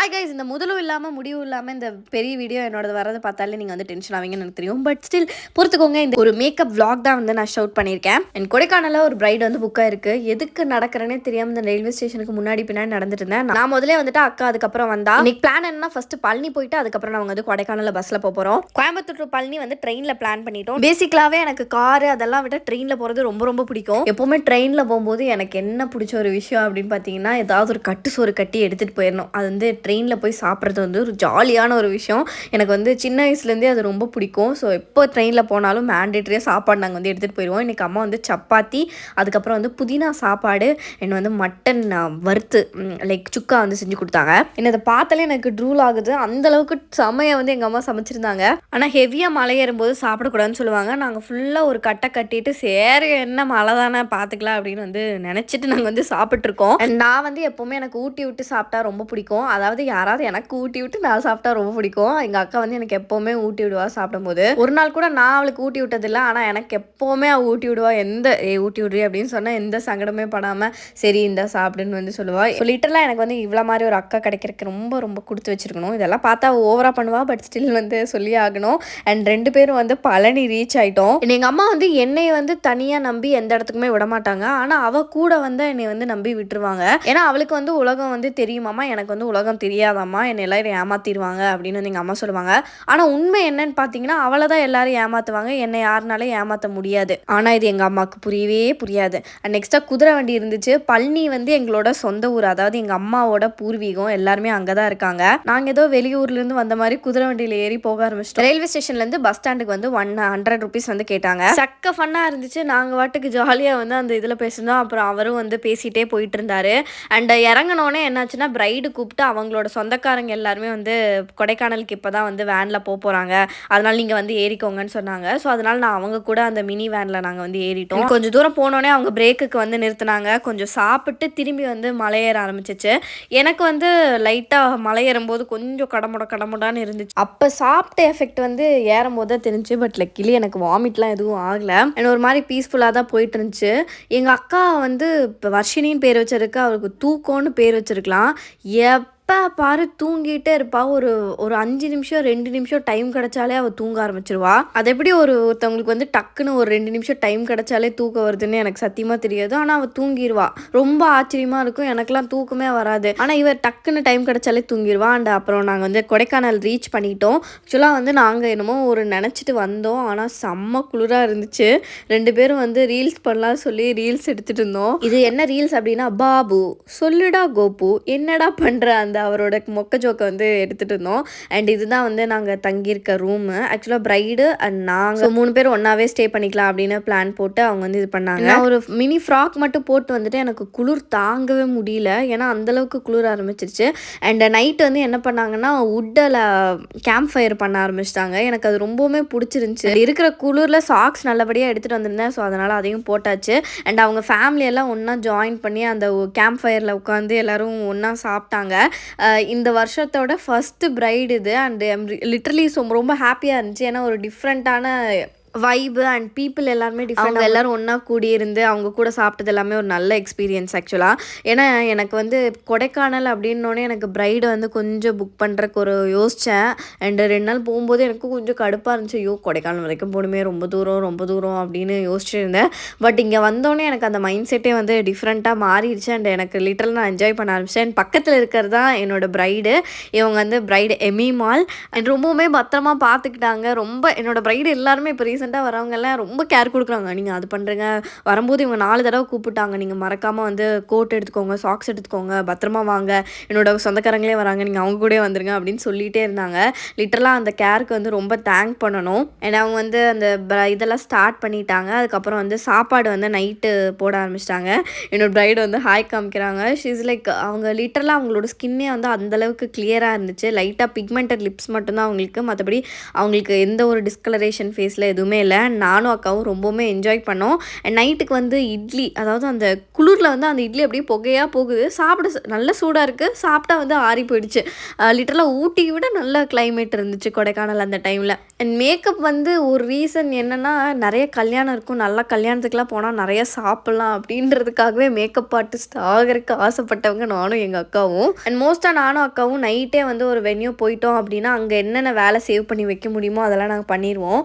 Hi guys, இந்த முதலும் இல்லாமல் முடிவும் இல்லாமல் இந்த பெரிய வீடியோ என்னோட வரதை பார்த்தாலே நீங்கள் வந்து டென்ஷன் ஆவீங்கன்னு எனக்கு தெரியும். பட் ஸ்டில் பொறுத்துக்கோங்க, இந்த ஒரு மேக்கப் vlog தான் வந்து நான் ஷூட் பண்ணியிருக்கேன். என் கொடைக்கானலில் ஒரு பிரைட் வந்து புக் ஆயிருக்கு. எதுக்கு நடக்கிறேனே தெரியாமல் இந்த ரயில்வே ஸ்டேஷனுக்கு முன்னாடி பின்னாடி நடந்துட்டு இருந்தேன். நான் முதலே வந்துட்டு அக்கா அதுக்கப்புறம் வந்தா. இன்னைக்கு பிளான் என்னன்னா, ஃபர்ஸ்ட் பழனி போயிட்டு அதுக்கப்புறம் நான் வந்து கொடைக்கானலில் பஸ்ஸில் போகிறோம். கோயம்புத்தூர் டு பழனி வந்து ட்ரெயினில் பிளான் பண்ணிட்டோம். பேசிக்கலாகவே எனக்கு காரு அதெல்லாம் விட ட்ரெயினில் போகிறது ரொம்ப ரொம்ப பிடிக்கும். எப்போவுமே ட்ரெயினில் போகும்போது எனக்கு என்ன பிடிச்ச ஒரு விஷயம் அப்படின்னு பார்த்தீங்கன்னா, ஏதாவது ஒரு கட்டு சோறு கட்டி எடுத்துகிட்டு போயிடணும். அது வந்து ட்ரெயினில் போய் சாப்பிட்றது வந்து ஒரு ஜாலியான ஒரு விஷயம். எனக்கு வந்து சின்ன வயசுலேருந்தே அது ரொம்ப பிடிக்கும். ஸோ எப்போ ட்ரெயினில் போனாலும் மேண்டேட்டரியாக சாப்பாடு நாங்கள் வந்து எடுத்துகிட்டு போயிடுவோம். இன்றைக்கி அம்மா வந்து சப்பாத்தி, அதுக்கப்புறம் வந்து புதினா சாப்பாடு, என்னை வந்து மட்டன் வறுத்து லைக் சுக்கா வந்து செஞ்சு கொடுத்தாங்க. என்னை அதை பார்த்தாலே எனக்கு ட்ரூல் ஆகுது. அந்தளவுக்கு செமையாக வந்து எங்கள் அம்மா சமைச்சிருந்தாங்க. ஆனால் ஹெவியாக மலை ஏறும்போது சாப்பிடக்கூடாதுன்னு சொல்லுவாங்க. நாங்கள் ஃபுல்லாக ஒரு கட்டை கட்டிட்டு சரி என்ன மழை தானே பார்த்துக்கலாம் அப்படின்னு வந்து நினச்சிட்டு நாங்கள் வந்து சாப்பிட்ருக்கோம். நான் வந்து எப்போவுமே எனக்கு ஊட்டி விட்டு சாப்பிட்டா ரொம்ப பிடிக்கும். அதாவது யாராவது எனக்கு ஊட்டி விட்டு நான் சாப்பிட்டா ரொம்ப பிடிக்கும். எங்கள் அக்கா வந்து எனக்கு எப்போவுமே ஊட்டி விடுவா சாப்பிடும்போது. ஒரு நாள் கூட நான் அவளுக்கு ஊட்டி விட்டதில்லை. ஆனால் எனக்கு எப்போவுமே அவள் ஊட்டி விடுவா. ஊட்டி விடுறி அப்படின்னு சொன்னால் எந்த சங்கடமே படாமல் சரி இந்த சாப்பிடுன்னு வந்து சொல்லுவாள். லிட்டரலாக எனக்கு வந்து இவ்வளோ மாதிரி ஒரு அக்கா கிடைக்கிறதுக்கு ரொம்ப ரொம்ப கொடுத்து வச்சிருக்கணும். இதெல்லாம் பார்த்தா ஓவராக பண்ணுவா. பட் ஸ்டில் வந்து சொல்லி ஆகணும். அண்ட் 2 பேரும் வந்து பழனி ரீச் ஆகிட்டோம். எங்கள் அம்மா வந்து என்னை வந்து தனியாக நம்பி எந்த இடத்துக்குமே விட மாட்டாங்க. ஆனால் அவள் கூட வந்து என்னை வந்து நம்பி விட்டுருவாங்க. ஏன்னா அவளுக்கு வந்து உலகம் வந்து தெரியுமாம்மா, எனக்கு வந்து உலகம் தெரியாதாம்மா, என்னை எல்லாரும் ஏமாத்திடுவாங்க அப்படின்னு வந்து எங்கள் அம்மா சொல்லுவாங்க. ஆனால் உண்மை என்னன்னு பார்த்தீங்கன்னா, அவளை தான் எல்லாரும் ஏமாற்றுவாங்க, என்னை யாருனாலும் ஏமாற்ற முடியாது. ஆனால் இது எங்கள் அம்மாவுக்கு புரியவே புரியாது. அண்ட் நெக்ஸ்ட்டாக குதிரை வண்டி இருந்துச்சு. பழனி வந்து எங்களோட சொந்த ஊர், அதாவது எங்கள் அம்மாவோட பூர்வீகம். எல்லாருமே அங்கே தான் இருக்காங்க. நாங்கள் ஏதோ வெளியூர்லேருந்து வந்த மாதிரி குதிரை வண்டியில் ஏறி போக ஆரம்பிச்சிட்டோம். ரயில்வே ஸ்டேஷன்லேருந்து பஸ் ஸ்டாண்டுக்கு வந்து 100 rupees வந்து கேட்டாங்க. சக்க ஃபன்னாக இருந்துச்சு. நாங்கள் வாட்டுக்கு ஜாலியாக வந்து அந்த இதில் பேசியிருந்தோம். அப்புறம் அவரும் வந்து பேசிகிட்டே போயிட்டு இருந்தார். அண்ட் இறங்கினோடனே என்னாச்சுன்னா, பிரைடு கூப்பிட்டு அவங்களோட சொந்தக்காரங்க எல்லாருமே வந்து கொடைக்கானலுக்கு இப்போ தான் வந்து வேனில் போகிறாங்க, அதனால் நீங்கள் வந்து ஏறிக்கோங்கன்னு சொன்னாங்க. ஸோ அதனால் நான் அவங்க கூட அந்த மினி வேனில் நாங்கள் வந்து ஏறிட்டோம். கொஞ்சம் தூரம் போனோடனே அவங்க பிரேக்குக்கு வந்து நிறுத்தினாங்க. கொஞ்சம் சாப்பிட்டு திரும்பி வந்து மலை ஏற ஆரம்பிச்சிச்சு. எனக்கு வந்து லைட்டாக மலை ஏறும்போது கொஞ்சம் கடமுடான்னு இருந்துச்சு. அப்போ சாப்பிட்ட எஃபெக்ட் வந்து ஏறும்போது தான் தெரிஞ்சு. பட் லக்கிலி எனக்கு வாமிட்லாம் எதுவும் ஆகலை. எனக்கு ஒரு மாதிரி பீஸ்ஃபுல்லாக தான் போயிட்டு இருந்துச்சு. எங்கள் அக்கா வந்து இப்போ வர்ஷினின்னு பேர் வச்சிருக்கு, அவருக்கு தூக்கம்னு பேர் வச்சிருக்கலாம். எப்போ பாரு தூங்கிட்டே இருப்பா. ஒரு 5 நிமிஷம் 2 நிமிஷம் டைம் கிடைச்சாலே அவள் தூங்க ஆரம்பிச்சிருவா. அது எப்படி ஒருத்தவங்களுக்கு வந்து டக்குன்னு ஒரு 2 நிமிஷம் டைம் கிடைச்சாலே தூக்கம் வருதுன்னு எனக்கு சத்தியமாக தெரியாது. ஆனால் அவள் தூங்கிடுவா. ரொம்ப ஆச்சரியமாக இருக்கும். எனக்கெல்லாம் தூக்கமே வராது. ஆனால் இவர் டக்குன்னு டைம் கிடைச்சாலே தூங்கிடுவா. அண்ட் அப்புறம் நாங்கள் வந்து கொடைக்கானல் ரீச் பண்ணிட்டோம். ஆக்சுவலாக வந்து நாங்கள் என்னமோ ஒரு நினச்சிட்டு வந்தோம். ஆனால் செம்ம குளிராக இருந்துச்சு. 2 பேரும் வந்து ரீல்ஸ் பண்ணலாம் சொல்லி ரீல்ஸ் எடுத்துகிட்டு இருந்தோம். இது என்ன ரீல்ஸ் அப்படின்னா, பாபு சொல்லுடா கோபு என்னடா பண்ணுற அந்த அவரோட மொக்க ஜோக்கை வந்து எடுத்துகிட்டு இருந்தோம். அண்ட் இதுதான் வந்து நாங்கள் தங்கியிருக்க ரூமு. ஆக்சுவலாக பிரைடு அண்ட் நாங்கள் 3 பேரும் ஒன்றாவே ஸ்டே பண்ணிக்கலாம் அப்படின்னு பிளான் போட்டு அவங்க வந்து இது பண்ணாங்க. நான் ஒரு மினி ஃப்ராக் மட்டும் போட்டு வந்துட்டு எனக்கு குளிர் தாங்கவே முடியல. ஏன்னா அந்தளவுக்கு குளிர ஆரம்பிச்சிருச்சு. அண்ட் நைட்டு வந்து என்ன பண்ணாங்கன்னா, உட்டில் கேம்ப் ஃபயர் பண்ண ஆரம்பிச்சிட்டாங்க. எனக்கு அது ரொம்பவுமே பிடிச்சிருந்துச்சு. இருக்கிற குளிரில் சாக்ஸ் நல்லபடியாக எடுத்துகிட்டு வந்திருந்தேன். ஸோ அதனால் அதையும் போட்டாச்சு. அண்ட் அவங்க ஃபேமிலியெல்லாம் ஒன்றா ஜாயின் பண்ணி அந்த கேம்ப் ஃபயரில் உட்காந்து எல்லோரும் ஒன்றா சாப்பிட்டாங்க. இந்த வருஷத்தோட ஃபஸ்ட்டு பிரைடு இது. அண்ட் லிட்ரலி ரொம்ப ஹாப்பியாக இருந்துச்சு. ஏன்னா ஒரு டிஃப்ரெண்ட்டான வைபு அண்ட் பீப்புள் எல்லாருமே டிஃப்ரெண்ட். எல்லோரும் ஒன்றா கூடியிருந்து அவங்க கூட சாப்பிட்டது எல்லாமே ஒரு நல்ல எக்ஸ்பீரியன்ஸ் ஆக்சுவலாக. ஏன்னா எனக்கு வந்து கொடைக்கானல் அப்படின்னோடனே எனக்கு பிரைடு வந்து கொஞ்சம் புக் பண்ணுறக்கு ஒரு யோசித்தேன். அண்ட் 2 நாள் போகும்போது எனக்கு கொஞ்சம் கடுப்பாக இருந்துச்சு. ஐயோ கொடைக்கானல் வரைக்கும் போகணுமே, ரொம்ப தூரம் அப்படின்னு யோசிச்சுட்டு இருந்தேன். பட் இங்கே வந்தோடனே எனக்கு அந்த மைண்ட் செட்டே வந்து டிஃப்ரெண்ட்டாக மாறிடுச்சு. அண்ட் எனக்கு லிட்டரலாக நான் என்ஜாய் பண்ண ஆரம்பிச்சேன். அண்ட் பக்கத்தில் இருக்கிறது தான் என்னோடய பிரைடு. இவங்க வந்து பிரைடு எமிமால். அண்ட் ரொம்பவுமே பத்திரமா பார்த்துக்கிட்டாங்க. ரொம்ப என்னோடய பிரைடு எல்லாருமே இப்போ ரீசெண்டாக வரவங்கெல்லாம் ரொம்ப கேர் கொடுக்குறாங்க. நீங்கள் அது பண்ணுறீங்க, வரும்போது இவங்க 4 தடவை கூப்பிட்டாங்க, நீங்கள் மறக்காமல் வந்து கோட் எடுத்துக்கோங்க, சாக்ஸ் எடுத்துக்கோங்க, பத்திரமா வாங்க, என்னோட சொந்தக்காரங்களே வராங்க, நீங்கள் அவங்க கூட வந்துருங்க அப்படின்னு சொல்லிகிட்டே இருந்தாங்க. லிட்டரலாக அந்த கேருக்கு வந்து ரொம்ப தேங்க் பண்ணணும். ஏன்னா அவங்க வந்து அந்த இதெல்லாம் ஸ்டார்ட் பண்ணிட்டாங்க. அதுக்கப்புறம் வந்து சாப்பாடு வந்து நைட்டு போட ஆரம்பிச்சிட்டாங்க. என்னோட பிரைடு வந்து ஹாய் காமிக்கிறாங்க. ஷீஸ் லைக் அவங்க லிட்டரலாக அவங்களோட ஸ்கின்னே வந்து அந்தளவுக்கு கிளியராக இருந்துச்சு. லைட்டாக பிக்மெண்டட் லிப்ஸ் மட்டும்தான் அவங்களுக்கு, மற்றபடி அவங்களுக்கு எந்த ஒரு டிஸ்கலரேஷன் ஃபேஸில் எதுவுமே ஒன்றுமே இல்லை. நானும் அக்காவும் ரொம்பவுமே என்ஜாய் பண்ணோம். நைட்டுக்கு வந்து இட்லி, அதாவது அந்த குளிரில் வந்து அந்த இட்லி அப்படியே புகையாக போகுது. சாப்பிட நல்ல சூடாக இருக்குது. சாப்பிட்டா வந்து ஆறி போயிடுச்சு. லிட்டரலாக ஊட்டியை விட நல்ல கிளைமேட் இருந்துச்சு கொடைக்கானல் அந்த டைமில். அண்ட் மேக்கப் வந்து ஒரு ரீசன் என்னென்னா, நிறைய கல்யாணம் இருக்கும், நல்லா கல்யாணத்துக்குலாம் போனால் நிறைய சாப்பிட்லாம் அப்படின்றதுக்காகவே மேக்கப் ஆர்டிஸ்ட் ஆகிறதுக்கு ஆசைப்பட்டவங்க நானும் எங்கள் அக்காவும். அண்ட் மோஸ்ட்டாக நானும் அக்காவும் நைட்டே வந்து ஒரு வென்யூ போயிட்டோம் அப்படின்னா அங்கே என்னென்ன வேலை சேவ் பண்ணி வைக்க முடியுமோ அதெல்லாம் நாங்கள் பண்ணிடுவோம்.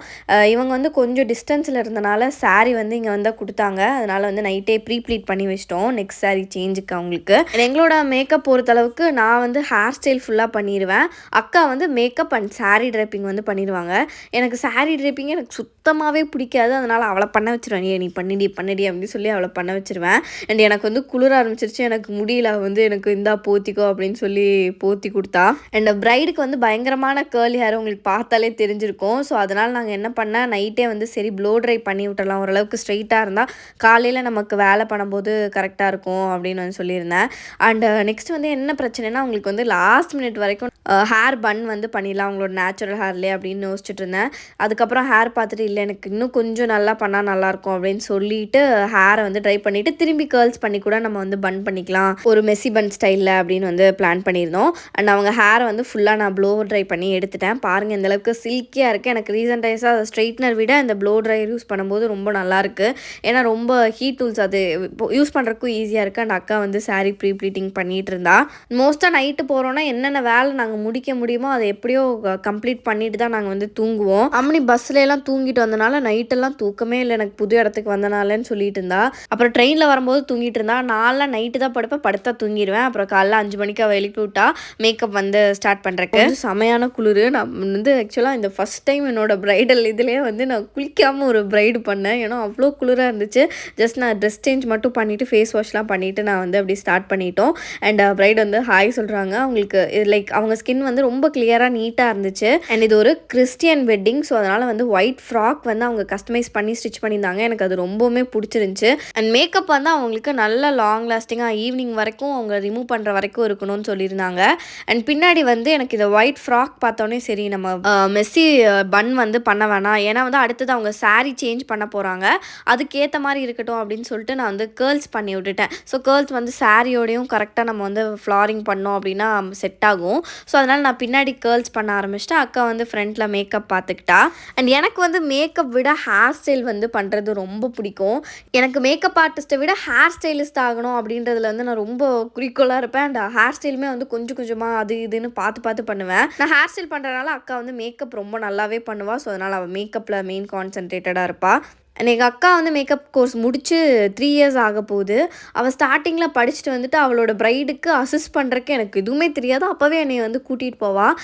இவங்க வந்து கொஞ்சம் டிஸ்டன்ஸில் இருந்தனால சாரீ வந்து இங்கே வந்து கொடுத்தாங்க. அதனால் வந்து நைட்டே ப்ளீட் பண்ணி வச்சிட்டோம் நெக்ஸ்ட் சாரீ சேஞ்சுக்கு அவங்களுக்கு. எங்களோட மேக்கப் பொறுத்தளவுக்கு நான் வந்து ஹேர் ஸ்டைல் ஃபுல்லாக பண்ணிடுவேன். அக்கா வந்து மேக்கப் அண்ட் சாரீ ட்ரெப்பிங் வந்து பண்ணிடுவாங்க. எனக்கு சாரீ ட்ரெப்பிங் எனக்கு சுத்தமாகவே பிடிக்காது. அதனால் அவளை பண்ண வச்சிருவேன். நீ பண்ணிடி அப்படின்னு சொல்லி அவளை பண்ண வச்சிருவேன். அண்ட் எனக்கு வந்து குளிர ஆரம்பிச்சிருச்சு. எனக்கு முடியல, வந்து எனக்கு இந்தா போத்திக்கோ அப்படின்னு சொல்லி போத்தி கொடுத்தா. அண்ட் பிரைடுக்கு வந்து பயங்கரமான கேர்லி ஹேர் உங்களுக்கு பார்த்தாலே தெரிஞ்சிருக்கும். ஸோ அதனால் நாங்கள் என்ன பண்ணேன், நைட்டே வந்து சரி ப்ளோ ட்ரை பண்ணி விட்டுடலாம், ஓரளவுக்கு ஸ்ட்ரைட்டாக இருந்தால் காலையில் நமக்கு வேலை பண்ணும்போது கரெக்டாக இருக்கும் அப்படின்னு வந்து சொல்லியிருந்தேன். அண்ட் நெக்ஸ்ட் வந்து என்ன பிரச்சனைனா, அவங்களுக்கு வந்து லாஸ்ட் மினிட் வரைக்கும் ஹேர் பன் வந்து பண்ணிடலாம் அவங்களோட நேச்சுரல் ஹேர்லேயே அப்படின்னு யோசிச்சுட்டு இருந்தேன். அதுக்கப்புறம் ஹேர் பார்த்துட்டு இல்லை எனக்கு இன்னும் கொஞ்சம் நல்லா பண்ணால் நல்லாயிருக்கும் அப்படின்னு சொல்லிட்டு ஹேரை வந்து ட்ரை பண்ணிவிட்டு திரும்பி கேர்ள்ஸ் பண்ணி கூட நம்ம வந்து பன் பண்ணிக்கலாம் ஒரு மெஸ்ஸி பன் ஸ்டைலில் அப்படின்னு வந்து பிளான் பண்ணியிருந்தோம். அண்ட் அவங்க ஹேரை வந்து ஃபுல்லாக நான் ப்ளோ ட்ரை பண்ணி எடுத்துட்டேன். பாருங்கள் இந்தளவுக்கு சில்கியாக இருக்குது. எனக்கு ரீசன்டைஸாக ஸ்ட்ரைட்னர் விட இந்த ப்ளோ ட்ரையர் யூஸ் பண்ணும்போது ரொம்ப நல்லாயிருக்கு. ஏன்னா ரொம்ப ஹீட் டூல்ஸ் அது யூஸ் பண்ணுறதுக்கும் ஈஸியாக இருக்குது. அண்ட் அக்கா வந்து சாரீ ப்ளீட்டிங் பண்ணிகிட்டு இருந்தா. மோஸ்ட்டாக நைட்டு போகிறோன்னா என்னென்ன வேலை நாங்கள் முடிக்க முடியுமோ அதை எப்படியோ கம்ப்ளீட் பண்ணிட்டு தான் நாங்கள் வந்து தூங்குவோம். அம்மனி பஸ்ஸில் தூங்கிட்டு வந்தனால நைட்டெல்லாம் தூக்கமே இல்லை எனக்கு புது இடத்துக்கு வந்தனாலன்னு சொல்லிட்டு இருந்தா. அப்புறம் ட்ரெயினில் வரும்போது தூங்கிட்டு இருந்தா. நான்லாம் நைட்டு தான் படுப்பேன், படுத்தா தூங்கிடுவேன். அப்புறம் காலைல 5 மணிக்கு அவள் எழுப்பி விட்டா மேக்கப் வந்து ஸ்டார்ட் பண்ணுறக்கு. செமையான குளிர். நான் வந்து ஆக்சுவலாக இந்த ஃபஸ்ட் டைம் என்னோட ப்ரைடல் இதுலேயே வந்து நான் குளிக்காமல் ஒரு ப்ரைடு பண்ணேன். ஏன்னா அவ்வளோ குளிராக இருந்துச்சு. ஜஸ்ட் நான் ட்ரெஸ் சேஞ்ச் மட்டும் பண்ணிவிட்டு ஃபேஸ் வாஷ்லாம் பண்ணிவிட்டு நான் வந்து அப்படி ஸ்டார்ட் பண்ணிட்டோம். அண்ட் ப்ரைடு வந்து ஹாய் சொல்கிறாங்க. அவங்களுக்கு லைக் அவங்க ஸ்கின் வந்து ரொம்ப கிளியராக நீட்டாக இருந்துச்சு. அண்ட் இது ஒரு கிறிஸ்டியன் வெட்டிங். ஸோ அதனால் வந்து ஒயிட் ஃப்ராக் வந்து அவங்க கஸ்டமைஸ் பண்ணி ஸ்டிச் பண்ணியிருந்தாங்க. எனக்கு அது ரொம்பவுமே பிடிச்சிருந்துச்சு. அண்ட் மேக்கப் வந்து அவங்களுக்கு நல்ல லாங் லாஸ்டிங்காக ஈவினிங் வரைக்கும் அவங்க ரிமூவ் பண்ணுற வரைக்கும் இருக்கணும்னு சொல்லியிருந்தாங்க. அண்ட் பின்னாடி வந்து எனக்கு இந்த ஒயிட் ஃப்ராக் பார்த்தோன்னே சரி நம்ம மெஸ்ஸி பன் வந்து பண்ண வேணாம், ஏன்னா வந்து அடுத்தது அவங்க சாரீ சேஞ்ச் பண்ண போகிறாங்க, அதுக்கேற்ற மாதிரி இருக்கட்டும் அப்படின்னு சொல்லிட்டு நான் வந்து கேர்ள்ஸ் பண்ணி விட்டுட்டேன். ஸோ கேர்ள்ஸ் வந்து சாரியோடையும் கரெக்டாக நம்ம வந்து ஃப்ளாரிங் பண்ணோம் அப்படின்னா செட் ஆகும். ஸோ அதனால் நான் பின்னாடி கேர்ள்ஸ் பண்ண ஆரம்பிச்சிட்டேன். அக்கா வந்து ஃப்ரண்ட்டில் மேக்கப் பார்த்துக்கிட்டா. அண்ட் எனக்கு வந்து மேக்கப் விட ஹேர் ஸ்டைல் வந்து பண்ணுறது ரொம்ப பிடிக்கும். எனக்கு மேக்கப் ஆர்டிஸ்ட்டை விட ஹேர் ஸ்டைலிஸ்ட் ஆகணும் அப்படின்றதுல வந்து நான் ரொம்ப குறிக்கோளாக இருப்பேன். அண்ட் ஹேர் ஸ்டைலுமே வந்து கொஞ்சம் கொஞ்சமாக அது இதுன்னு பார்த்து பண்ணுவேன். நான் ஹேர் ஸ்டைல் பண்ணுறதுனால அக்கா வந்து மேக்கப் ரொம்ப நல்லாவே பண்ணுவாள். ஸோ அதனால் அவள் மேக்கப்பில் மெயின் கான்சன்ட்ரேட்டடாக இருப்பாள். எங்கள் அக்கா வந்து மேக்கப் கோர்ஸ் முடித்து 3 இயர்ஸ் ஆக போகுது. அவள் ஸ்டார்டிங்கில் படிச்சுட்டு வந்துட்டு அவளோட ப்ரைடுக்கு அசிஸ்ட் பண்ணுறக்கு எனக்கு எதுவுமே தெரியாது. அப்போவே என்னை வந்து கூட்டிகிட்டு போவாள்.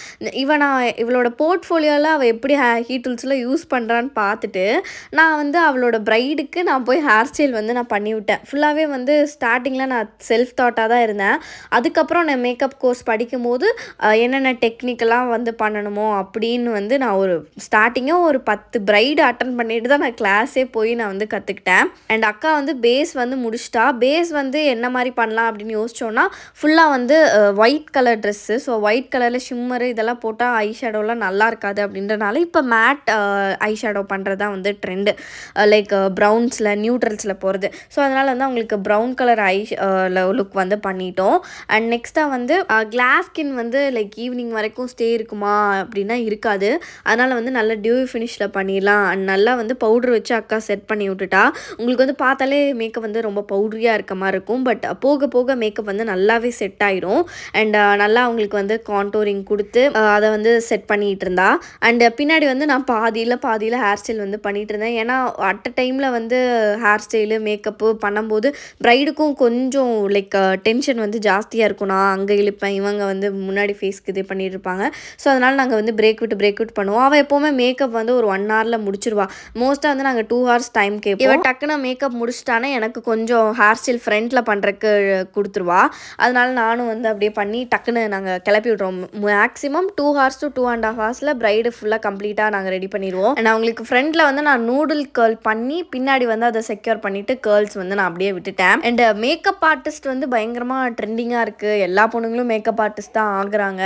இவளோட போர்ட்ஃபோலியோவில் அவள் எப்படி ஹீட் டூல்ஸ்லாம் யூஸ் பண்ணுறான்னு பார்த்துட்டு நான் வந்து அவளோட ப்ரைடுக்கு நான் போய் ஹேர் ஸ்டைல் வந்து நான் பண்ணிவிட்டேன். ஃபுல்லாகவே வந்து ஸ்டார்டிங்கில் நான் செல்ஃப் தாட்டாக தான் இருந்தேன். அதுக்கப்புறம் நான் மேக்கப் கோர்ஸ் படிக்கும்போது என்னென்ன டெக்னிக்கெல்லாம் வந்து பண்ணணுமோ அப்படின்னு வந்து நான் ஒரு ஸ்டார்டிங்காக ஒரு 10 ப்ரைடு அட்டன் பண்ணிட்டு தான் நான் கிளாஸே போய் நான் வந்து கற்றுக்கிட்டேன். அண்ட் அக்கா வந்து பேஸ் வந்து முடிச்சிட்டா. பேஸ் வந்து என்ன மாதிரி பண்ணலாம் அப்படின்னு யோசிச்சோன்னா ஃபுல்லாக வந்து white colour dress. So white கலரில் ஷிம்மரு இதெல்லாம் போட்டால் ஐ ஷேடோலாம் நல்லா இருக்காது அப்படின்றனால இப்போ மேட் ஐ ஷேடோ பண்ணுறது தான் வந்து ட்ரெண்டு. லைக் ப்ரௌன்ஸில் நியூட்ரல்ஸில் போகிறது. ஸோ அதனால் வந்து அவங்களுக்கு ப்ரௌன் கலர் ஐ லுக் வந்து பண்ணிட்டோம். அண்ட் நெக்ஸ்ட்டாக வந்து கிளாஸ் ஸ்கின் வந்து லைக் ஈவினிங் வரைக்கும் ஸ்டே இருக்குமா அப்படின்னா இருக்காது. அதனால் வந்து நல்லா டியூ ஃபினிஷில் பண்ணிடலாம். அண்ட் நல்லா வந்து பவுட்ரு வச்சு அக்கா செட் பண்ணி விட்டுட்டா. உங்களுக்கு வந்து பார்த்தாலே மேக்கப் வந்து ரொம்ப பவுட்ரியாக இருக்க மாதிரி இருக்கும். பட் போக போக மேக்கப் வந்து நல்லாவே செட் ஆகிடும். அண்ட் நல்லா அவங்களுக்கு வந்து கான்டோரிங் கொடுத்து அதை வந்து செட் பண்ணிகிட்டு இருந்தா. அண்ட் பின்னாடி வந்து நான் பாதியில் ஹேர் ஸ்டைல் வந்து பண்ணிகிட்டு இருந்தேன். ஏன்னா அட் அ டைமில் வந்து ஹேர் ஸ்டைலு மேக்கப்பு பண்ணும்போது ப்ரைடுக்கும் கொஞ்சம் லைக் டென்ஷன் வந்து ஜாஸ்தியாக இருக்கும். நான் அங்கே இழுப்பேன், இவங்க வந்து முன்னாடி ஃபேஸ்க்கு இது பண்ணிட்டு இருப்பாங்க. ஸோ அதனால் நாங்கள் வந்து பிரேக் விட்டு பண்ணுவோம். அவள் எப்போவுமே மேக்கப் வந்து ஒரு 1 ஹவரில் முடிச்சிருவா. மோஸ்ட்டாக வந்து நாங்கள் 2 2 ஹார்ஸ் டைம் கேட்போம். இவ டக்குன்னு மேக்கப் முடிச்சிட்டானே எனக்கு கொஞ்சம் ஹேர் ஸ்டைல் ஃப்ரண்ட்டில் பண்ணுறக்கு கொடுத்துருவா. அதனால நானும் வந்து அப்படியே பண்ணி டக்குன்னு நாங்கள் கிளப்பி விட்ருவோம். மேக்ஸிமம் 2 ஹார்ஸ் டு 2.5 ஹார்ஸில் ப்ரைடு ஃபுல்லாக கம்ப்ளீட்டாக நாங்கள் ரெடி பண்ணிடுவோம். நான் அவங்களுக்கு ஃப்ரண்ட்டில் வந்து நான் நூடுல் கேர்ள் பண்ணி பின்னாடி வந்து அதை செக்யூர் பண்ணிவிட்டு கேர்ள்ஸ் வந்து நான் அப்படியே விட்டுட்டேன். அண்ட் மேக்கப் ஆர்டிஸ்ட் வந்து பயங்கரமாக ட்ரெண்டிங்காக இருக்குது. எல்லா பொண்ணுங்களும் மேக்கப் ஆர்டிஸ்ட் தான் ஆகுறாங்க.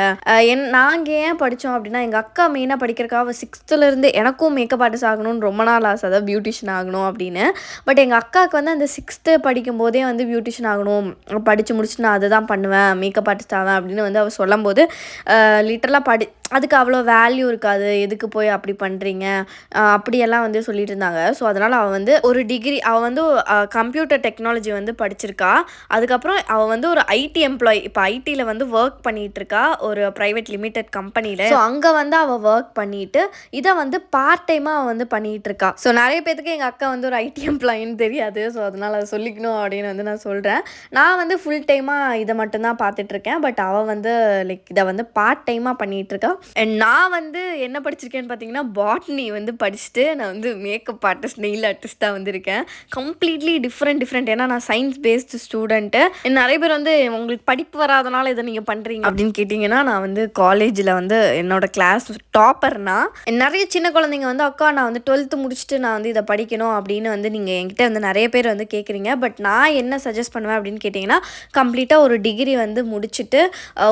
நாங்கள் ஏன் படித்தோம் அப்படின்னா எங்கள் அக்கா மெயினாக படிக்கிறக்காக 6th எனக்கும் மேக்கப் ஆர்டிஸ்ட் ஆகணும்னு ரொம்ப நாள் ஆசை, அதாவது பியூட்டிஷியன் ஆகணும் அப்படின்னு. பட் எங்கள் அக்காவுக்கு வந்து அந்த 6th படிக்கும் போதே வந்து பியூட்டிஷியன் ஆகணும், படித்து முடிச்சுட்டு நான் அதை தான் பண்ணுவேன், மேக்கப் ஆர்டிஸ்ட் ஆவேன் அப்படின்னு வந்து அவள் சொல்லும் போது லிட்டரலாக அதுக்கு அவ்வளோ வேல்யூ இருக்காது, எதுக்கு போய் அப்படி பண்ணுறீங்க அப்படியெல்லாம் வந்து சொல்லிட்டு இருந்தாங்க. ஸோ அதனால் அவள் வந்து ஒரு டிகிரி, அவள் வந்து கம்ப்யூட்டர் டெக்னாலஜி வந்து படிச்சிருக்கா. அதுக்கப்புறம் அவள் வந்து ஒரு ஐடி எம்ப்ளாயி, இப்போ ஐடியில் வந்து ஒர்க் பண்ணிகிட்டு இருக்கா ஒரு ப்ரைவேட் லிமிடெட் கம்பெனியில். ஸோ அங்கே வந்து அவள் ஒர்க் பண்ணிட்டு இதை வந்து பார்ட் டைமாக அவள் வந்து பண்ணிகிட்டு இருக்கா. ஸோ நிறைய பேத்துக்கு எங்கள் அக்கா வந்து ஒரு ஐடி எம்ப்ளாயின்னு தெரியாது. ஸோ அதனால் அதை சொல்லிக்கணும் அப்படின்னு வந்து நான் சொல்கிறேன். நான் வந்து ஃபுல் டைமாக இதை மட்டும்தான் பார்த்துட்ருக்கேன். பட் அவள் வந்து லைக் இதை வந்து பார்ட் டைமாக பண்ணிகிட்ருக்கா. அண்ட் நான் வந்து என்ன படிச்சிருக்கேன்னு பார்த்தீங்கன்னா பாட்னி வந்து படிச்சுட்டு நான் வந்து மேக்கப் ஆர்டிஸ்ட், நெயில் ஆர்டிஸ்ட்டாக வந்து இருக்கேன். Completely different. ஏன்னா நான் சயின்ஸ் பேஸ்டு ஸ்டூடெண்ட்டு. நிறைய பேர் வந்து உங்களுக்கு படிப்பு வராதனால இதை நீங்கள் பண்ணுறீங்க அப்படின்னு கேட்டிங்கன்னா, நான் வந்து காலேஜில் வந்து என்னோட கிளாஸ் டாப்பர்னா நிறைய சின்ன குழந்தைங்க வந்து அக்கா நான் வந்து 12th முடிச்சுட்டு நான் வந்து இதை படிக்கணும் அப்படின்னு வந்து நீங்கள் என்கிட்ட வந்து நிறைய பேர் வந்து கேட்குறீங்க. பட் நான் என்ன சஜஸ்ட் பண்ணுவேன் அப்படின்னு கேட்டிங்கன்னா, கம்ப்ளீட்டாக ஒரு டிகிரி வந்து முடிச்சுட்டு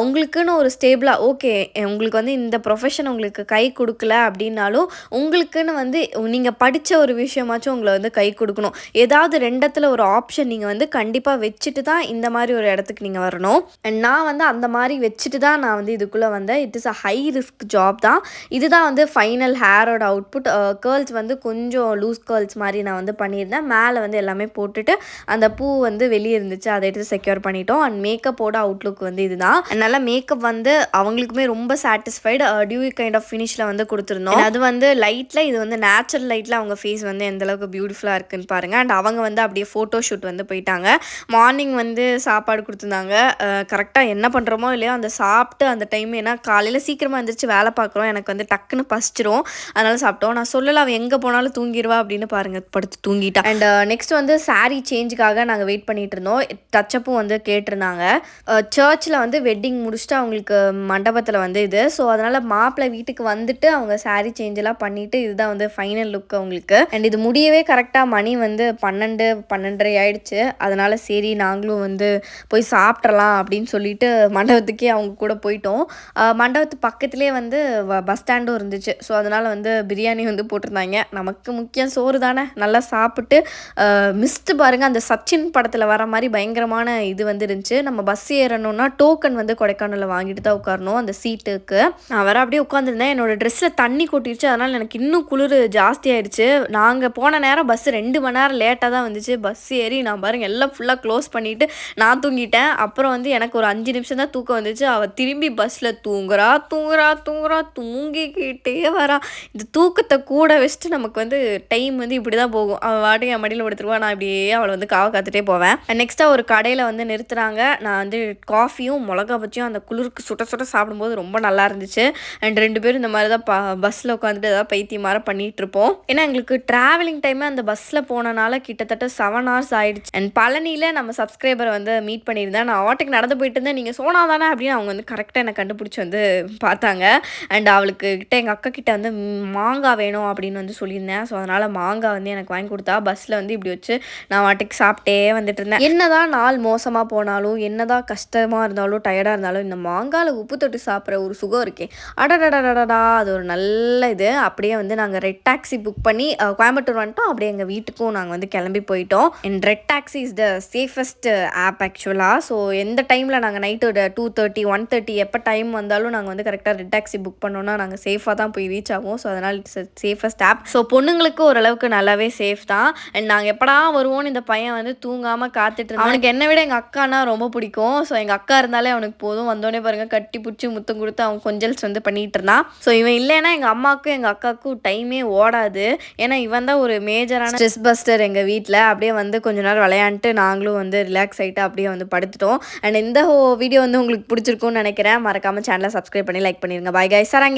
உங்களுக்குன்னு ஒரு ஸ்டேபிளாக ஓகே உங்களுக்கு வந்து இந்த ப்ரொஃபஷன் உங்களுக்கு கை கொடுக்கல அப்படின்னாலும் உங்களுக்குன்னு வந்து நீங்கள் படித்த ஒரு விஷயமாச்சும் உங்களை வந்து கை கொடுக்கணும். ஏதாவது 2 ஒரு ஆப்ஷன் நீங்கள் வந்து கண்டிப்பாக வச்சுட்டு தான் இந்த மாதிரி ஒரு இடத்துக்கு நீங்கள் வரணும். அண்ட் நான் வந்து அந்த மாதிரி வச்சுட்டு தான் நான் வந்து இதுக்குள்ளே வந்தேன். It is a high risk job தான். இதுதான் வந்து ஃபைனல் ஹேரோட அவுட்புட். கேர்ள்ஸ் வந்து கொஞ்சம் லூஸ் கேர்ள்ஸ் மாதிரி நான் வந்து பண்ணியிருந்தேன். மேலே வந்து எல்லாமே போட்டுட்டு அந்த பூ வந்து வெளியே இருந்துச்சு, அதை எடுத்து செக்யூர் பண்ணிட்டோம். அண்ட் மேக்கப்போட அவுட்லுக் வந்து இதுதான். அதனால் மேக்கப் வந்து அவங்களுக்குமே ரொம்ப சாட்டிஸ்ஃபைடு. டியூ கைண்ட் ஆஃப் ஃபினிஷில் வந்து கொடுத்துருந்தோம். அது வந்து லைட்டில், இது வந்து நேச்சுரல் லைட்டில் அவங்க ஃபேஸ் வந்து எந்தளவுக்கு பியூட்டிஃபுல்லாக இருக்குன்னு பாருங்கள். அண்ட் அவங்க வந்து அப்படியே ஃபோட்டோ ஷூட் வந்து போயிட்டாங்க. மார்னிங் வந்து சாப்பாடு கொடுத்துருந்தாங்க. கரெக்டாக என்ன பண்ணுறோமோ இல்லையோ அந்த சாப்பிட்டு அந்த டைம், ஏன்னா காலையில் சீக்கிரமாக எழுந்திரிச்சு வேலை பார்க்குறோம், எனக்கு வந்து டக்குன்னு பசிச்சிரும், அதனால் சாப்பிட்டோம். நான் சொல்லலாம் அவள் எங்கே போனாலும் தூங்கிடுவா அப்படின்னு, பாருங்கள் படுத்து தூங்கிட்டா. அண்ட் நெக்ஸ்ட் வந்து சாரீ சேஞ்சுக்காக நாங்கள் வெயிட் பண்ணிட்டு இருந்தோம். டச்சப்பும் வந்து கேட்டிருந்தாங்க. சர்ச்சில் வந்து வெட்டிங் முடிச்சுட்டு அவங்களுக்கு மண்டபத்தில் வந்து இது. ஸோ அதனால் மாப்பிள்ளை வீட்டுக்கு வந்துட்டு அவங்க சாரீ சேஞ்செல்லாம் பண்ணிவிட்டு இதுதான் வந்து ஃபைனல் லுக் அவங்களுக்கு. அண்ட் இது முடியவே கரெக்டாக மணி வந்து 12:30 ஆயிடுச்சு. அதனால் சரி நாங்களும் வந்து போய் சாப்பிட்றலாம் அப்படின்னு சொல்லிட்டு மண்டபத்துக்கே அவங்க கூட போயிட்டோம். மண்டபத்து பக்கத்துலேயே வந்து பஸ் ஸ்டாண்டும் இருந்துச்சு. ஸோ அதனால் வந்து பிரியாணி வந்து போட்டிருந்தாங்க. நமக்கு முக்கியம் சோறு தானே, நல்லா சாப்பிட்டு மிஸ்ட்டு பாருங்கள், அந்த சச்சின் படத்தில் வர மாதிரி பயங்கரமான இது வந்து இருந்துச்சு. நம்ம பஸ் ஏறணும்னா டோக்கன் வந்து கொடைக்கானலில் வாங்கிட்டு தான் உட்காரணும் அந்த சீட்டுக்கு. நான் வேறு அப்படியே உட்காந்துருந்தேன். என்னோடய ட்ரெஸ்ஸில் தண்ணி கொட்டிடுச்சு. அதனால் எனக்கு இன்னும் குளிர் ஜாஸ்தி ஆயிடுச்சு. நாங்கள் போன நேரம் பஸ் 2 மணி நேரம் லேட்டாக தான் வந்துச்சு. பஸ் ஏறி நான் பாருங்கள் எல்லாம் ஃபுல்லாக க்ளோஸ் பண்ணிவிட்டு நான் தூங்கிட்டேன். அப்புறம் வந்து எனக்கு ஒரு 5 நிமிஷம் தான் தூக்கம் வந்துச்சு. அவள் திரும்பி பஸ்ஸில் தூங்குறா தூங்கிக்கிட்டே வரா. இந்த தூக்கத்தை கூட வச்சுட்டு நமக்கு வந்து டைம் வந்து இப்படி தான் போகும். அவள் வாட்டி என் மடியில் படுத்துருவா, நான் இப்படியே அவளை வந்து காத்துட்டே போவேன். நெக்ஸ்ட்டாக ஒரு கடையில் வந்து நிறுத்துறாங்க. நான் வந்து காஃபியும் மிளகா பச்சியும் அந்த குளிருக்கு சுட சாப்பிடும்போது ரொம்ப நல்லா இருந்துச்சு. அண்ட் 2 பேரும் இந்த மாதிரி தான் பஸ்ஸில் உட்காந்துட்டு ஏதாவது பைத்தியம் மாதிரி பண்ணிகிட்டு இருப்போம். ஏன்னா எங்களுக்கு ட்ராவலிங் டைமே அந்த பஸ்ஸில் போனனால கிட்டத்தட்ட 7 hours ஆயிடுச்சு. அண்ட் பழனியில் நம்ம சப்ஸ்கிரைபரை வந்து மீட் பண்ணியிருந்தேன். நான் ஆட்டுக்கு நடந்து போயிட்டு இருந்தேன், நீங்கள் சோனா தானே அப்படின்னு அவங்க வந்து கரெக்டாக என்னை கண்டுபிடிச்சி வந்து பார்த்தாங்க. அண்ட் அவளுக்கு கிட்ட எங்கள் அக்கா கிட்ட வந்து மாங்காய் வேணும் அப்படின்னு வந்து சொல்லியிருந்தேன். ஸோ அதனால் மாங்காய் வந்து எனக்கு வாங்கி கொடுத்தா. பஸ்ஸில் வந்து இப்படி வச்சு நான் வாட்டுக்கு சாப்பிட்டே வந்துட்டு இருந்தேன். என்னதான் நாள் மோசமாக போனாலும், என்னதான் கஷ்டமாக இருந்தாலும், டயர்டாக இருந்தாலும், இந்த மாங்காயில் உப்பு தொட்டு சாப்பிட்ற ஒரு சுகம் இருக்கே, அடடடடடா, அது ஒரு நல்ல இது. அப்படியே வந்து நாங்கள் ரெட் டாக்ஸி புக் பண்ணி கோயம்புத்தூர் வந்துட்டோம். அப்படியே எங்கள் வீட்டுக்கும் நாங்கள் வந்து கிளம்பி போயிட்டோம். And Red Taxi is the safest app ஆக்சுவலாக. ஸோ எந்த டைமில் நாங்கள் நைட்டு 2:30 1:30 எப்போ டைம் வந்தாலும் நாங்கள் வந்து கரெக்டாக ரெட் டாக்ஸி புக் பண்ணோன்னா நாங்கள் சேஃபாக தான் போய் ரீச் ஆகும். ஸோ அதனால் இட்ஸ் சேஃபஸ்ட் ஆப். ஸோ பொண்ணுங்களுக்கு ஓரளவுக்கு நல்லாவே சேஃப் தான். அண்ட் நாங்கள் எப்படா வருவோன்னு இந்த பையன் வந்து தூங்காமல் காத்துட்டு இருந்தான். அவனுக்கு என்னை விட எங்கள் அக்கானா ரொம்ப பிடிக்கும். ஸோ எங்கள் அக்கா இருந்தாலே அவனுக்கு போதும். வந்தோடனே பாருங்கள் கட்டி பிடிச்சி முத்தம் கொடுத்து அவன் கொஞ்சல்ஸ் வந்து பண்ணிகிட்டு இருந்தான். ஸோ இவன் இல்லைன்னா எங்கள் அம்மாவுக்கும் எங்கள் அக்காவுக்கும் டைமே ஓடாது. ஏன்னா இவன் தான் ஒரு மேஜரான ஸ்ட்ரெஸ் பஸ்டர் எங்கள் வீட்டில். அப்படியே வந்து கொஞ்ச நேரம் விளையாண்டுட்டு நாங்களும் வந்து ரிலாக்ஸ் ஆகிட்டு அப்படியே வந்து படுத்துட்டோம். அண்ட் இந்த வீடியோ வந்து உங்களுக்கு பிடிச்சிருக்கும்னு நினைக்கிறேன். மறக்காமல் சேனலை சப்ஸ்கிரைப் பண்ணி லைக் பண்ணிடுங்க. Bye guys. சரங்க.